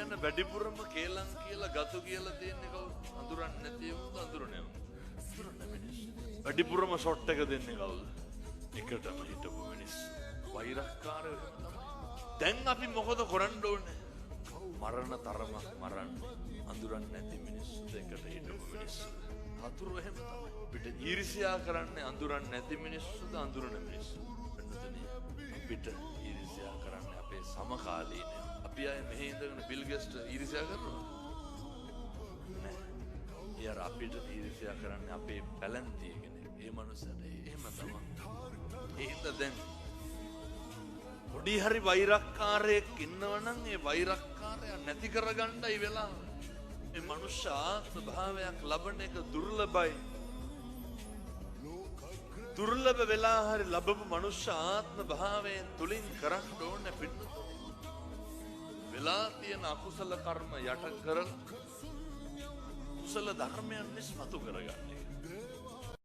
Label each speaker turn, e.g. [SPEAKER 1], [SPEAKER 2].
[SPEAKER 1] කියන්නේ වැඩිපුරම කේලම් කියලා ගතු කියලා දෙන්නේ කවුද? අඳුරන්නේ නැති වුණා අඳුරන්නේ. අඳුරන්නේ මිනිස්සු. වැඩිපුරම ෂොට් එක දෙන්නේ කවුද? එකටම හිටපු මිනිස්සු. වෛරක්කාරයෝ තමයි. දැන් අපි මොකද කරන්න ඕනේ? මරණ තරමක් මරන්නේ. අඳුරන්නේ නැති මිනිස්සු එකට හිටපු මිනිස්සු. හතුරු එහෙම තමයි. අපිට ඊර්ෂ්‍යා කරන්නේ අඳුරන්නේ නැති මිනිස්සුද අඳුරන මිනිස්සු. අපිට ඊර්ෂ්‍යා කරන්නේ අපේ සමකාලීනයෝ. අපි අය මෙහි ඉඳගෙන බිල් ගේට්ස් ඊර්ෂ්‍යා කරනවා. නෑ. යාර අපිට ඊර්ෂ්‍යා කරන්නේ අපේ පැලැන්තිය කෙනෙක්. ඒ මනුස්සයාට එහෙම තමයි. ඒත් දැන් පොඩි හරි වෛරක්කාරයෙක් ඉන්නවනම් ඒ වෛරක්කාරයා නැති කරගන්නයි වෙලාව. මේ මනුෂ්‍ය ආත්ම භාවයක් ලබන එක දුර්ලභයි. දුර්ලභ වෙලා හරි ලැබපු මනුෂ්‍ය ආත්ම භාවයෙන් තුලින් කරන්න ඕනේ පිටු. වෙලා තියෙන අකුසල කර්ම යට කරලා කුසල ධර්මයන් නිස්මතු කරගන්න එක.